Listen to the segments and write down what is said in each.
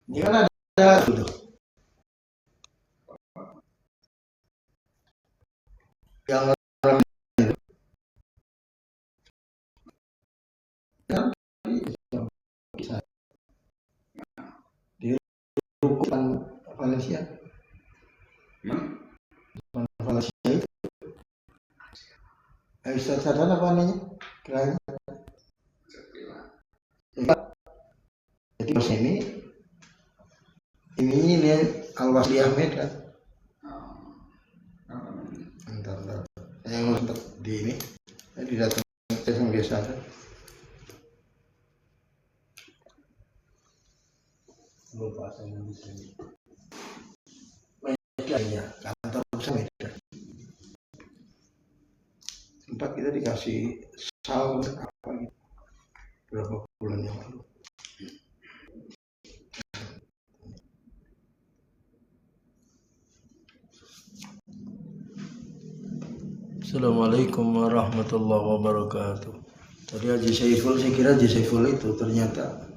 Ini kan ada gitu. Yang orang kan bisa di rukukan Valencia. Valencia itu. Ustaz Sadan apa namanya? Kira-kira. Jadi pas ini nih Al-Wasli Ahmed kan. Entar. Yang sempat di ini, didatangin sama biasa kan. Lupa saya di sini. Medianya, kantor pusat media. Sempat kita dikasih sal apa gitu. Berapa bulan yang lalu. Assalamualaikum warahmatullahi wabarakatuh. Tadi Haji Saiful, saya kira Haji Saiful itu ternyata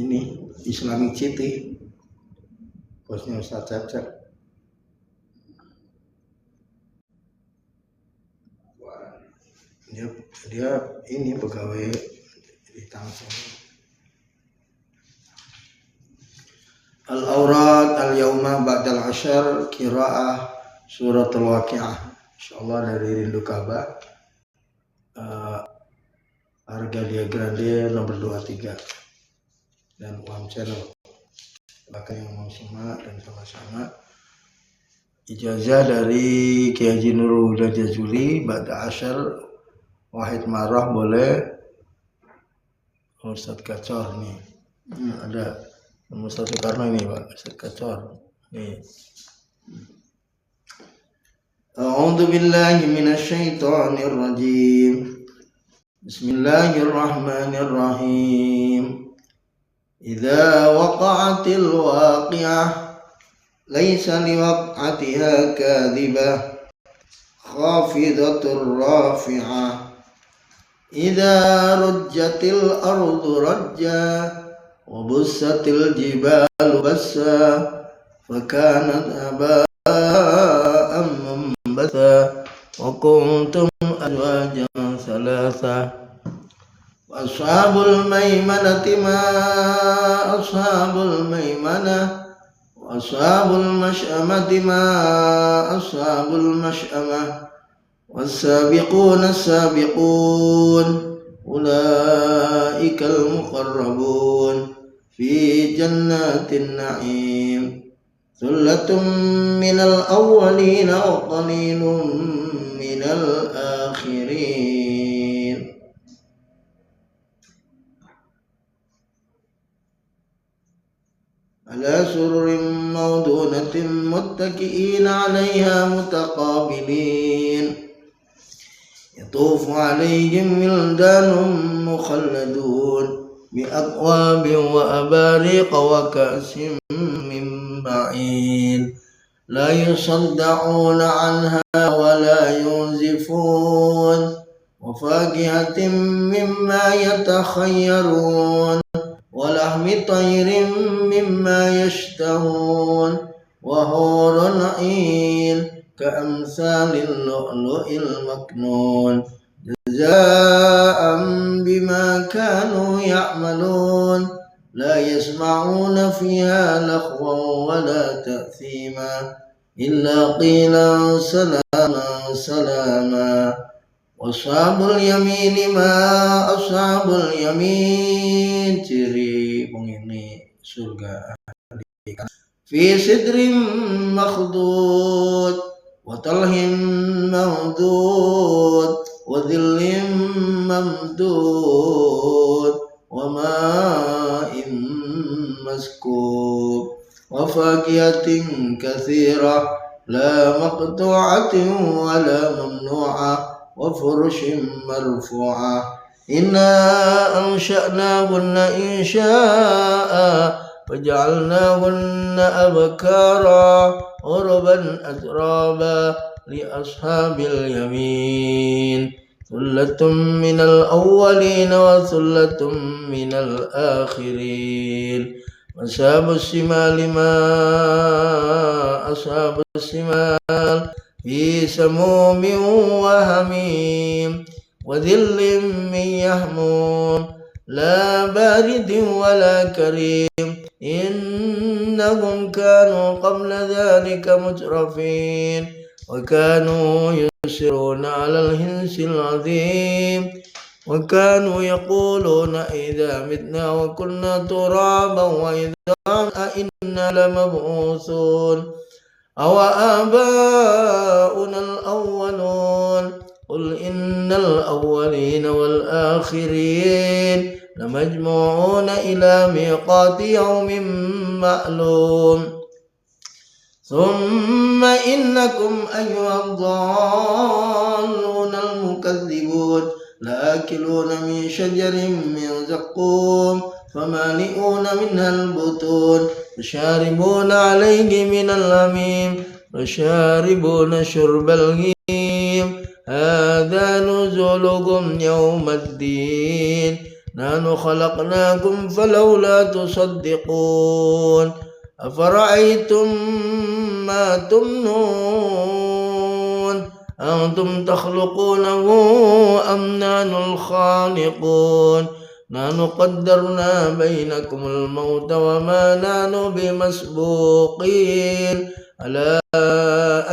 ini Islamic City, bosnya Ustaz Cacak. Dia ini pegawai di Tangsel. Al-Awrad al-Yawma ba'dal asyar qira'ah suratul Waqi'ah. Insyaallah dari Rindu Ka'bah. Argalia Grande nomor 23 dan UAM Channel. Bahkan yang mau simak dan sama-sama ijazah dari Kiai Haji Nurul Huda Jazuli ba'da asyar Wahid Marah boleh. Ustaz Kacor nih. Ada Ustaz Soekarno ini Pak, Ustaz Kacor nih. A'udzu billahi minasyaitonir rajim. Bismillahirrahmanirrahim. Idza waqa'atil waqi'ah laisa liwaq'atiha kadhibah khafidatur rafi'ah. Idza rujjatil ardu rajja wa bussatil jibalu bassa fakanat haba'an munbatha wa kuntum azwajan thalatha wa ashabul maimanati ma ashabul maimanah wa ashabul mash'amati ma ashabul mash'amah والسابقون السابقون أولئك المقربون في جنات النعيم ثلة من الأولين وقليل من الآخرين. على سرر موضونة متكئين عليها متقابلين يطوف عليهم ولدان مخلدون بأكواب وأباريق وكأس من معين لا يصدعون عنها ولا ينزفون وفاكهة مما يتخيرون ولحم طير مما يشتهون وحور عين كأمثال اللؤلؤ المكنون جزاء بما كانوا يعملون لا يسمعون فيها لغوا ولا تأثيما إلا قيلا سلاما سلاما. وأصحاب اليمين ما أصحاب اليمين ciri penghuni surga في سدر مخضود وطلح منضود وظل ممدود وماء مسكوب وفاكهة كثيرة لا مقطوعة ولا ممنوعة وفرش مرفوعة إنا أنشأناهن إنشاء فجعلناهن أبكارا عربا أترابا لأصحاب اليمين ثلة من الأولين وثلة من الآخرين وأصحاب الشمال ما أصحاب الشمال في سموم وحميم وظل من يحموم لا بارد ولا كريم إنهم كانوا قبل ذلك مترفين وكانوا يصرون على الحنث العظيم وكانوا يقولون إذا متنا وكنا ترابا وعظاما أئنا لمبعوثون أو آباؤنا الأولون قل إن الأولين والآخرين لمجموعون إلى ميقات يوم معلوم ثم إنكم أيها الضالون المكذبون لآكلون من شجر من زقوم فمالئون منها البطون فشاربون عليه من الحميم فشاربون شرب الهيم هذا نزلكم يوم الدين نحن خلقناكم فلولا تصدقون أفرأيتم ما تمنون أنتم تخلقونه أم نحن الخالقون نحن قدرنا بينكم الموت وما نحن بمسبوقين ألا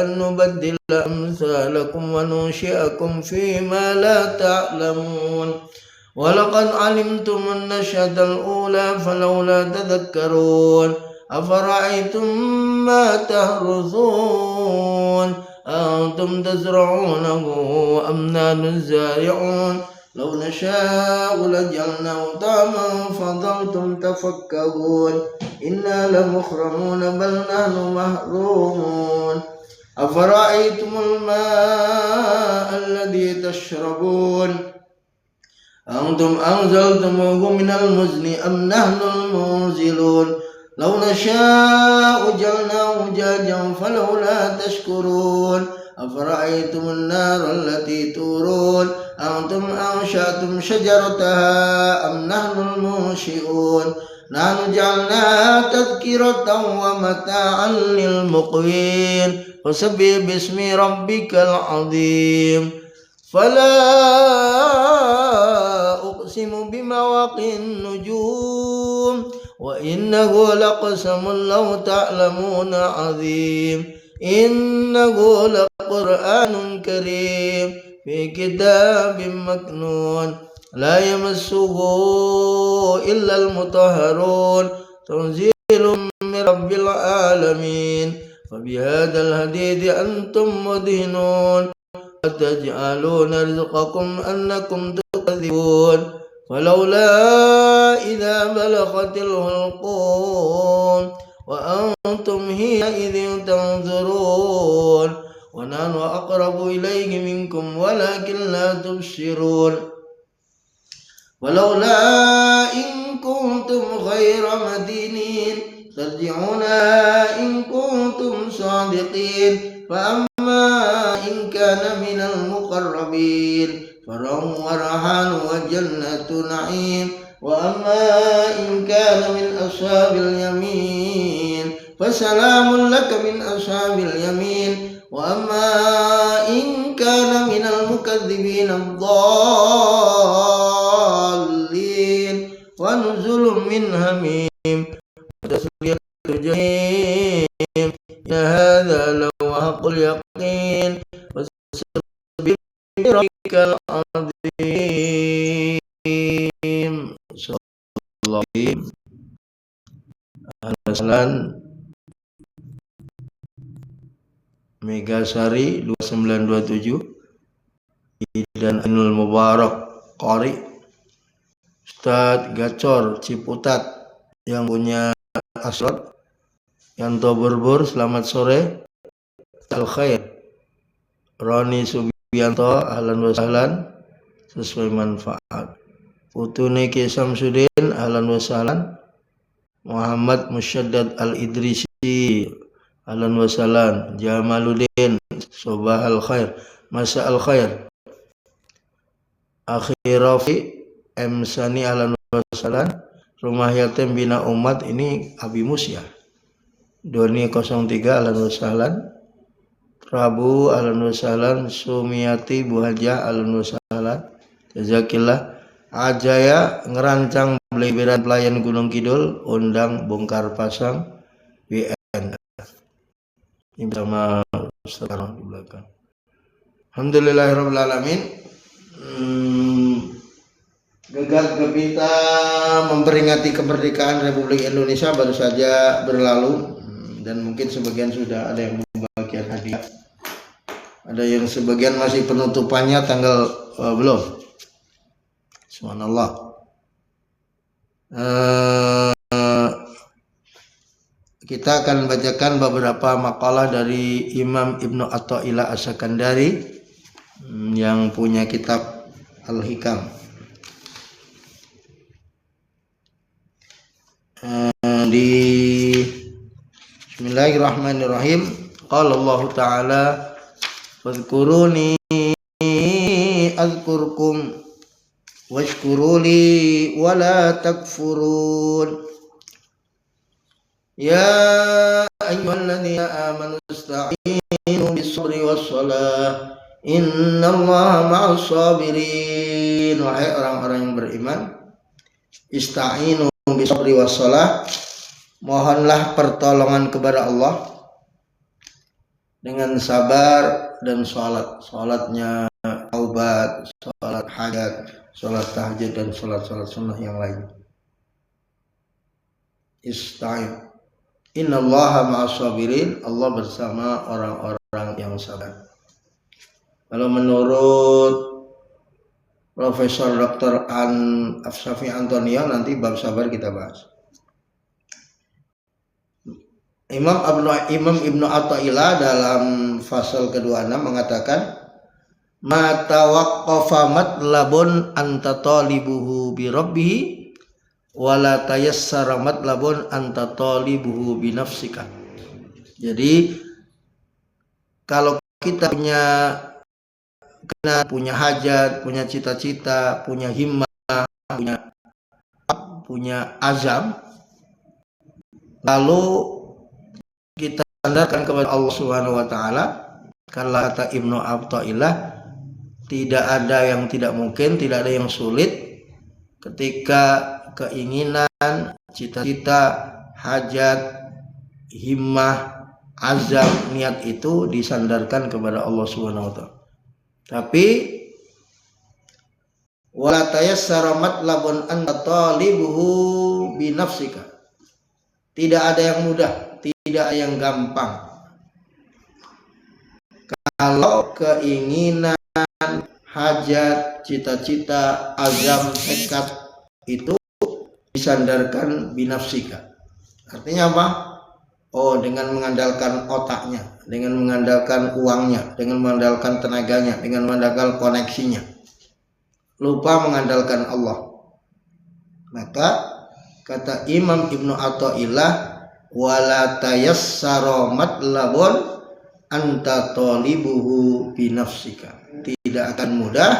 أن نبدل أمثالكم وننشئكم فيما لا تعلمون ولقد علمتم النشأة الأولى فلولا تذكرون أفرأيتم ما تحرثون أنتم تزرعونه أم نحن الزارعون لو نشاء لجعلناه طعما فظلتم تفكهون إنا لمخرمون بل نحن محرومون أفرأيتم الماء الذي تشربون أنتم أنزلتموه من المزن أم نحن المنزلون لو نشاء جعلناه جاجا فلولا تشكرون أفرأيتم النار التي تورون أنتم أنشأتم شجرتها أم نحن المنشئون نحن جعلناها تذكرة ومتاعا للمقوين فسبح باسم ربك العظيم فلا أقسم بمواقع النجوم وإنه لقسم لو تعلمون عظيم إنه لقرآن كريم في كتاب مكنون لا يمسه إلا المطهرون تنزيل من رب العالمين فبهذا الحديث أنتم مدهنون وتجعلون رزقكم أنكم تكذبون فلولا إذا بلغت الحلقوم وأنتم حينئذ تنظرون ونحن أقرب إليه منكم ولكن لا تبصرون ولولا إن كنتم غير مدينين ترجعونها إن كنتم صادقين فأما إن كان من المقربين فروح وريحان وجنة نعيم وأما إن كان من أصحاب اليمين فسلام لك من أصحاب اليمين وأما إن كان من المكذبين الضالين ونزل من حميم وتسلية جحيم إن هذا لهو حق اليقين وسبح بربك العظيم صلى الله عليه وسلم. Megasari 2927 dan Ainul Mubarak Qari Ustadz Gacor Ciputat yang punya asrot Yanto Berbur selamat sore al khair Roni Subianto ahlan wa sahlan sesuai manfaat Putune Ki Samsudin ahlan wa sahlan Muhammad Musyaddad Al Idrisi ahlan wa sahlan. Jamaluddin, sobahal khair, masa'al khair. Akhi Rafi M Sani, ahlan wa sahlan. Rumah Yatim Bina Umat, ini Abi Musya. Doni 03, ahlan wa sahlan. Prabu, ahlan wa sahlan. Sumiati Bu Hajah, ahlan wa sahlan. Jazakillah. Ajaya ngerancang belibiran pelayan Gunung Kidul, undang bongkar pasang WN. Ini bersama sekarang di belakang. Alhamdulillahirabbil alamin. Gegap gempita memperingati kemerdekaan Republik Indonesia baru saja berlalu, dan mungkin sebagian sudah ada yang membagikan hadiah, ada yang sebagian masih penutupannya tanggal belum. Subhanallah. Kita akan bacakan beberapa makalah dari Imam Ibnu Athaillah As-Sakandari yang punya kitab Al-Hikam. Di Bismillahirrahmanirrahim. Qala Allah Ta'ala, "Fadhkuruni azkurkum washkuruli wala takfurun. Ya ayyuhalladzina amanu ista'inu bis-sabri was-salah. Innallaha ma'as sabirin." Wahai orang-orang yang beriman, ista'inu bis-sabri was-salah, mohonlah pertolongan kepada Allah dengan sabar dan sholat. Sholatnya taubat, sholat hajat, sholat tahajud, dan sholat-sholat sunnah yang lain. Ista'in. Innallaha ma'as sabirin. Allah bersama orang-orang yang sabar. Kalau menurut Profesor Dr. Afsafi Antonio, nanti bab sabar kita bahas. Imam Ibnu Athaillah dalam fasal ke-26 mengatakan, ma tawaqqafa matlabun anta talibuhu bi rabbih wala tayassara matlabun anta talibuhu bi nafsika. Jadi kalau kita punya hajat, punya cita-cita, punya himmah, punya azam, lalu kita sandarkan kepada Allah Subhanahu wa taala, kalau kata Ibnu Athaillah, tidak ada yang tidak mungkin, tidak ada yang sulit ketika keinginan, cita-cita, hajat, himmah, azam, niat itu disandarkan kepada Allah Subhanahu wa taala. Tapi wala tayassara matlabun anta talibuhu bi nafsika. Tidak ada yang mudah, tidak ada yang gampang. Kalau keinginan, hajat, cita-cita, azam, tekad itu disandarkan binafsika. Artinya apa? Oh, dengan mengandalkan otaknya, dengan mengandalkan uangnya, dengan mengandalkan tenaganya, dengan mengandalkan koneksinya. Lupa mengandalkan Allah. Maka kata Imam Ibnu Athaillah, wala tayassara matlabun anta talibuhu binafsika. Tidak akan mudah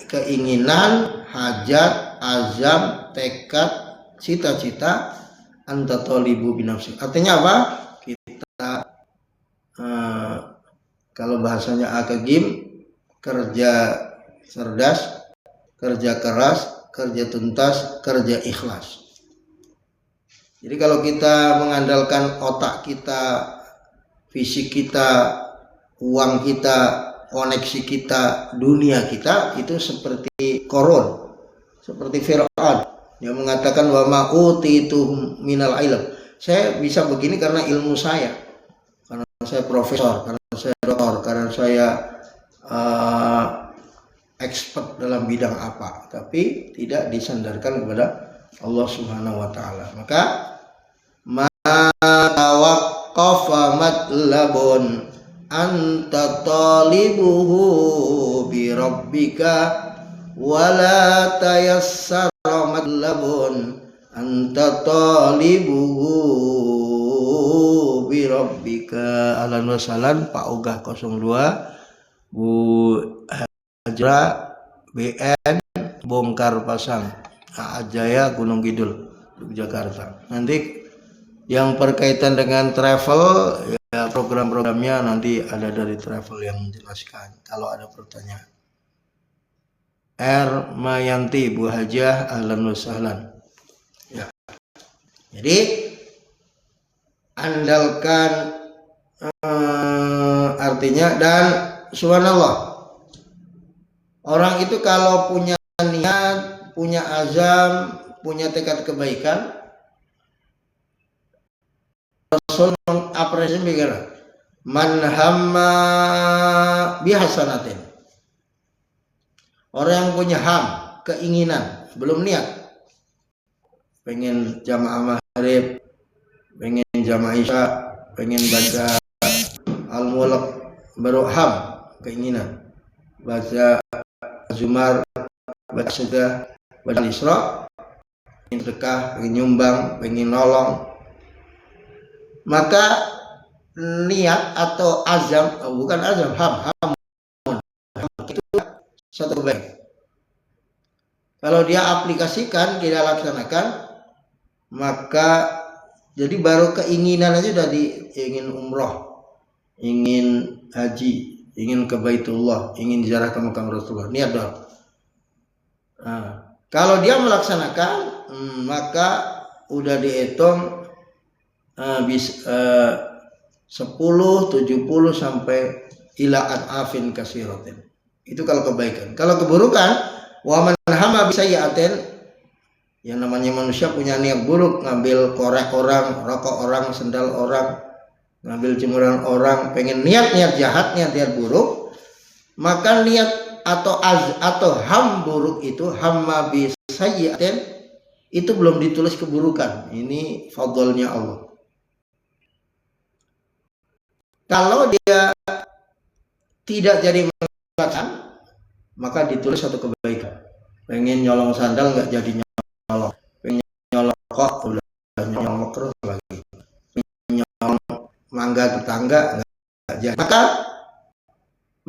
keinginan, hajat, azam, tekad, cita-cita, anta talibu binafsika. Artinya apa? Kita kalau bahasanya akagim, kerja cerdas, kerja keras, kerja tuntas, kerja ikhlas. Jadi kalau kita mengandalkan otak kita, fisik kita, uang kita, koneksi kita, dunia kita, itu seperti Qarun, seperti Fir'aun yang mengatakan wa ma utitu minal ilm. Saya bisa begini karena ilmu saya, karena saya profesor, karena saya doktor, karena saya expert dalam bidang apa, tapi tidak disandarkan kepada Allah Subhanahu wa taala. Maka ma tawaqqafa matlabun anta talibuhu bi rabbika wala tayassara matlabun anta talibuhu bi rabbika. Ahlan wa sahlan Pak Ogah 02, Bu Hajra BN Bongkar Pasang, Jaya Gunung Kidul, Yogyakarta. Nanti yang berkaitan dengan travel, ya program-programnya nanti ada dari travel yang menjelaskan kalau ada pertanyaan. R Mayanti Bu Hajah, ahlan wa sahlan. Ya. Jadi andalkan artinya, dan subhanallah, orang itu kalau punya niat, punya azam, punya tekad kebaikan, Rasul mengapresiasi begini, man hamma bihasanatin. Orang yang punya ham, keinginan, belum niat, pengen jamaah maghrib, pengen jamaah isya, pengen baca al-mulk, baru ham, keinginan, baca Zumar, baca sudah, baca Isra, pengen sedekah, pengen nyumbang, pengen nolong, maka niat atau azam, bukan azam, ham itu satu kebaikan. Kalau dia aplikasikan, tidak laksanakan, maka jadi baru keinginan aja udah ingin umroh, ingin haji, ingin ke Baitullah, ingin ziarah ke makam Rasulullah, niat dong. Nah, kalau dia melaksanakan, maka udah dihitung 10, 70 sampai ila ad'afin kasiratin. Itu kalau kebaikan. Kalau keburukan, wa man hama bisayyi'atin, yang namanya manusia punya niat buruk, ngambil korek orang, rokok orang, sendal orang, ngambil jemuran orang, pengen niat jahat, niat buruk, maka niat atau ham buruk itu, hamma bisayyi'atin, itu belum ditulis keburukan. Ini fadlnya Allah. Kalau dia tidak jadi melakukan, maka ditulis satu kebaikan. Pengen nyolong sandal nggak jadi nyolong, pengen nyolong kok udah nyolong terus lagi, nyolong mangga tetangga nggak jadi, maka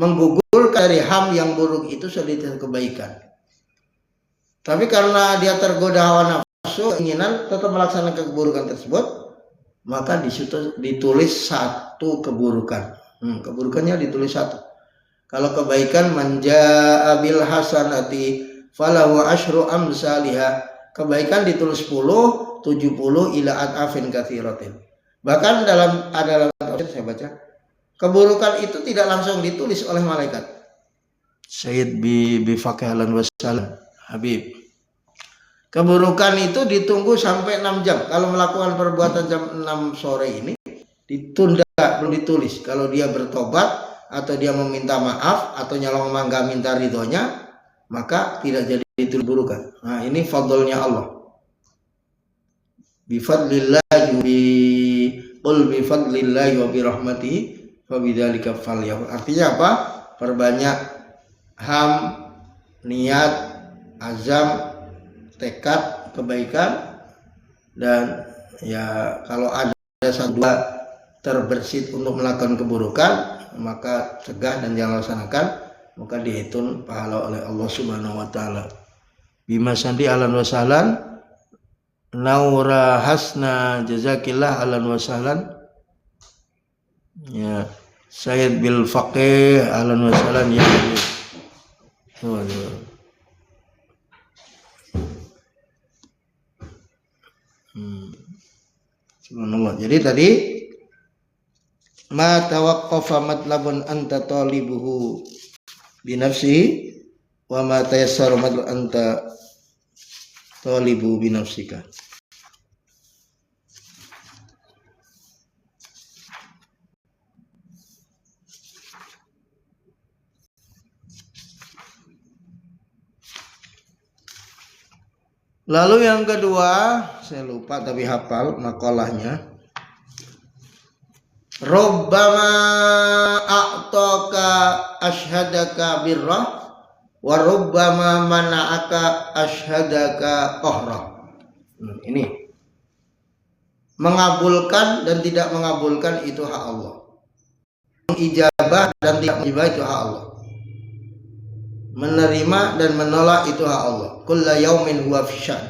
menggugurkan dari ham yang buruk itu sedikit kebaikan. Tapi karena dia tergoda hawa nafsu, keinginan tetap melaksanakan keburukan tersebut, maka ditulis satu keburukan. Keburukannya ditulis satu. Kalau kebaikan, manja bil hasanati falahu asyru amsalihha, kebaikan ditulis 10, 70 ila ad'afin katsiratin. Bahkan dalam tafsir saya baca, keburukan itu tidak langsung ditulis oleh malaikat. Sayyid bi faqihlan wasallam Habib. Keburukan itu ditunggu sampai 6 jam. Kalau melakukan perbuatan jam 6 sore ini ditunda, belum ditulis. Kalau dia bertobat atau dia meminta maaf atau nyolong mangga minta ridhonya, maka tidak jadi ditulis keburukan. Nah, ini fadlnya Allah. Bi fadlillahi bi fadlillahi wa bi rahmatihi fa bidzalika falyafrah. Artinya apa? Perbanyak ham, niat, azam, tekad kebaikan, dan ya kalau ada satu dua terbersit untuk melakukan keburukan, maka cegah dan jangan laksanakan, maka dihitung pahala oleh Allah Subhanahu wa taala. Bima Sandi, ahlan wa sahlan. Naura Hasna, jazakillah, ahlan wa sahlan. Ya, Sayyid bil Faqih, ahlan wa sahlan ya. Subhanallah. Jadi tadi ma tawaqqafa matlabun anta talibuhu bi nafsihi wa ma tayassara matlabun anta talibu bi nafsika. Lalu yang kedua, saya lupa tapi hafal makalahnya. Rabbama a'taka ashhadaka birrah wa rabbama mana'aka ashhadaka qahra. Ini Mengabulkan dan tidak mengabulkan itu hak Allah. Mengijabah dan tidak mengijabah itu hak Allah. Menerima dan menolak itu hak Allah. Kullu yaumin huwa fi sya'n.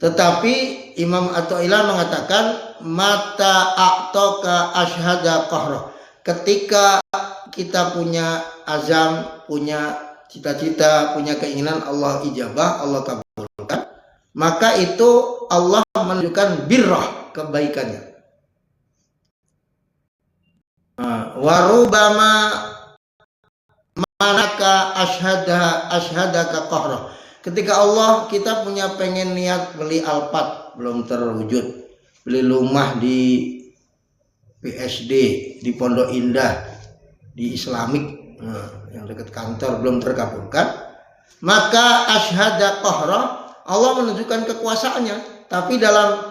Tetapi Imam Athaillah mengatakan mata a'taka asyhada qahra. Ketika kita punya azam, punya cita-cita, punya keinginan, Allah ijabah, Allah kabulkan, maka itu Allah menunjukkan birrah, kebaikannya. Warubama manaka asyhadaka qahra. Ketika Allah kita punya pengen niat beli Alphard belum terwujud, beli rumah di PSD di Pondok Indah di Islamik yang dekat kantor belum terkabulkan, maka asyhada qahra, Allah menunjukkan kekuasaannya. Tapi dalam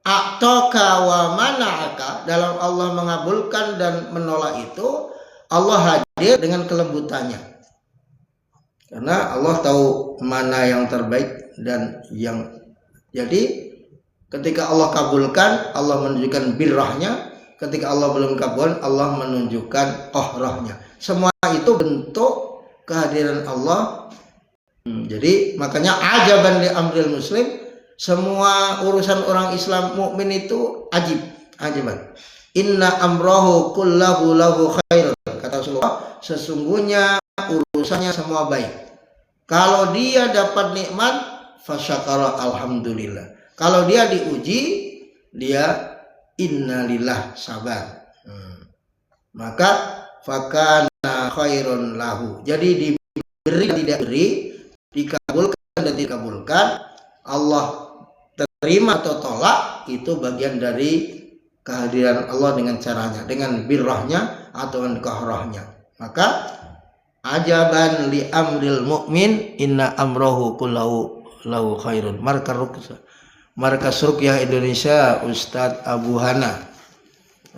a'taka wa mana'aka, dalam Allah mengabulkan dan menolak itu, Allah hadir dengan kelembutannya. Karena Allah tahu mana yang terbaik dan yang, jadi ketika Allah kabulkan, Allah menunjukkan birrahnya. Ketika Allah belum kabul, Allah menunjukkan qahrahnya. Semua itu bentuk kehadiran Allah. Jadi makanya ajaban li amril muslim, semua urusan orang Islam mukmin itu ajaban. Inna amrahu kullahu lahu khair. Kata Rasulullah, sesungguhnya urusannya semua baik. Kalau dia dapat nikmat, fasyakara alhamdulillah. Kalau dia diuji, dia innalillah sabar. Maka fakana khairun lahu. Jadi diberi tidak beri, dikabulkan dan dikabulkan, Allah terima atau tolak, itu bagian dari kehadiran Allah dengan caranya, dengan birrahnya atau dengan qahrahnya. Maka ajaban li amril mu'min inna amrohu kullahu lahu khairun. Markas Ruqyah Indonesia Ustadz Abu Hana,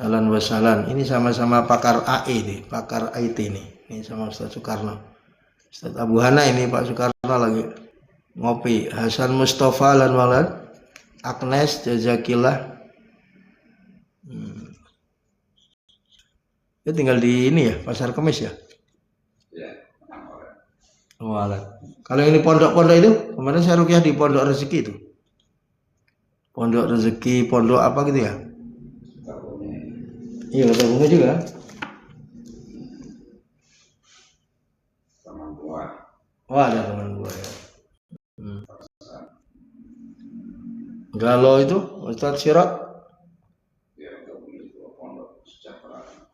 ahlan wa sahlan. Ini sama-sama pakar AI nih, pakar IT nih. Ini sama Ustadz Soekarno. Ustadz Abu Hana ini Pak Soekarno lagi ngopi. Hasan Mustafa lan walad, Agnes Jazakillah. Dia tinggal di ini ya, Pasar Kemis ya. Oh, kalau ini pondok-pondok itu, kemarin saya rukyah di Pondok Rezeki itu. Pondok Rezeki, pondok apa gitu ya? Iya, Kota Bunga juga. Taman Buah. Oh, ada Taman Buah ya. Kalau itu Ustadz Sirot,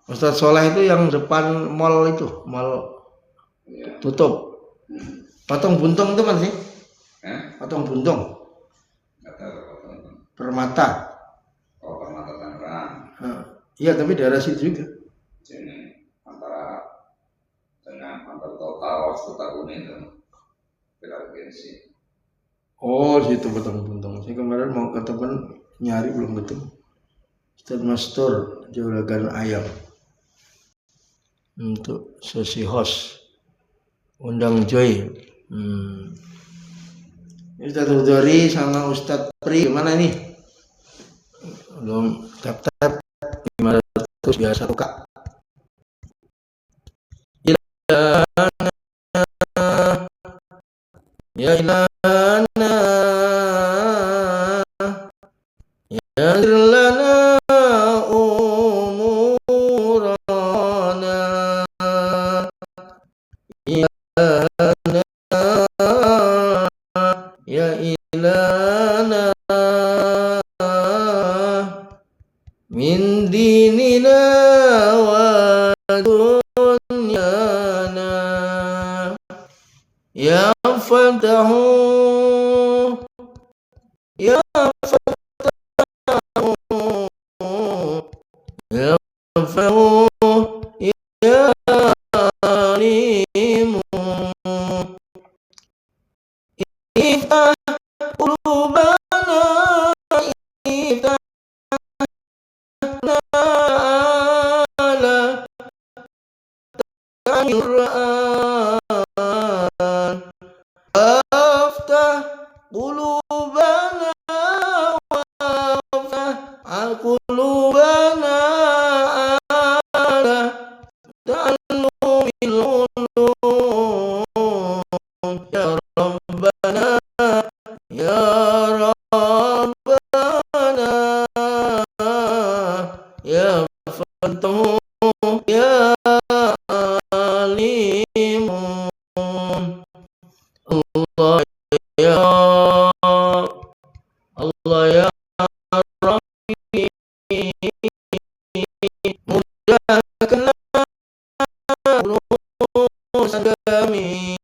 Ustadz Soleh itu yang depan mall itu, mall tutup. Patung Buntung itu kan sih? Patung Buntung. Permata. Oh, Permata Tangerang. Iya, tapi daerah situ juga. Sini antara total waktu tahun itu berarti. Oh, situ Patung Buntung. Saya kemarin mau ke teman nyari belum ketemu. Ustadz Mastur Juragan Ayam untuk sesi host. Undang Joy. Ustadz Hudori sama Ustadz Pri gimana nih? Belum tap-tap 500 biasa buka. Ilana ya ilana ya lana umurana ya ilana min dinina wa dunyana ya fatahu ya fatahu ya fatahu ya alimu iftah qulubana iftah ala Quran aftah qulubana قلوبنا على تعلم العلوم يا ربنا يا ربنا يا فتح يا عليم الله يا Allah ya Rabbi mudahkanlah urusan kami,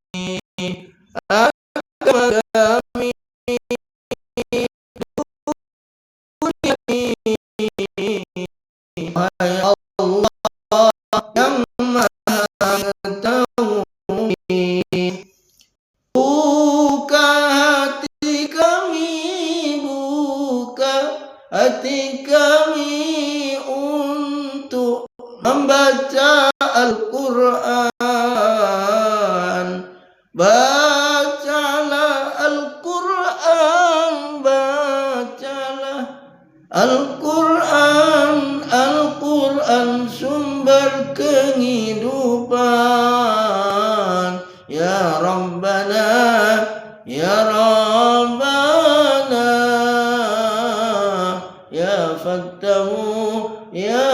agama kami, dunia ini. Wahai Allah yang Maha Mengetahui, buka hati kami, buka hati kami untuk membaca Al-Quran. Bacalah Al-Quran, bacalah Al-Quran, Al-Quran sumber kehidupan. Ya Rabbana, ya Rabbana, ya Fattahu, ya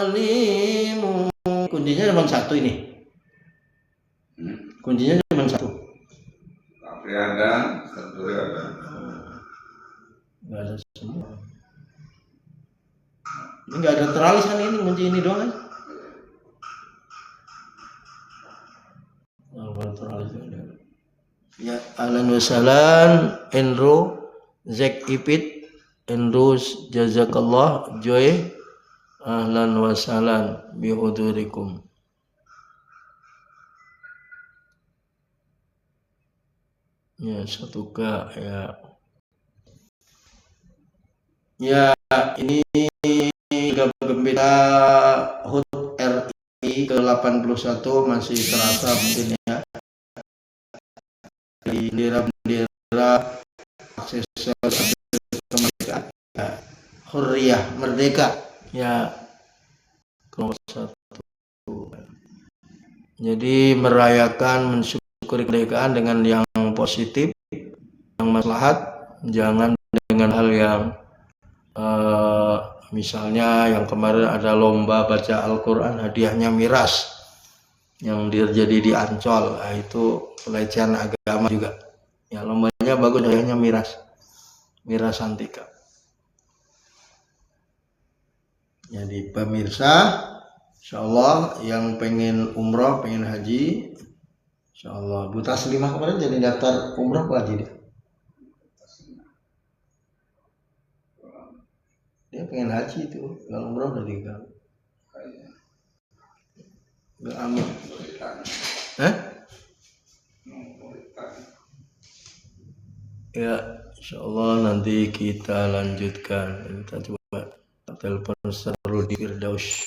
Alimu. Kuncinya cuma satu ini. Kuncinya cuma satu. Tapi ada, satu ada. Nggak ada semua. Ini nggak ada teralis kan, ini kunci ini doang kan? Ya, ahlan wa sahlan, Enro, Zek Ipit, Enro, jazakallah, Joy, ahlan wa sahlan, bihudurikum. Ya, satu K, ya. Ya, ini Gembira HUT RI ke-81 masih terasa mungkin ya. Di bendera-bendera aksesoris kemerdekaan, ya. Hurriyah, merdeka, ya, kelompok 1. Jadi merayakan, mensyukuri kemerdekaan dengan yang positif, yang maslahat, jangan dengan hal yang misalnya yang kemarin ada lomba baca Al-Quran, hadiahnya miras yang terjadi di Ancol, nah, itu pelecehan agama juga. Ya, lombanya bagus, hadiahnya miras Antika. Jadi pemirsa, insyaallah yang pengen umroh, pengen haji, insyaallah Bu Taslimah kemarin jadi daftar umroh apa haji dia pengen haji itu, kalau umroh udah tinggal. Enggak amin. Ya, insyaallah nanti kita lanjutkan. Kita coba telepon seru di Firdaus.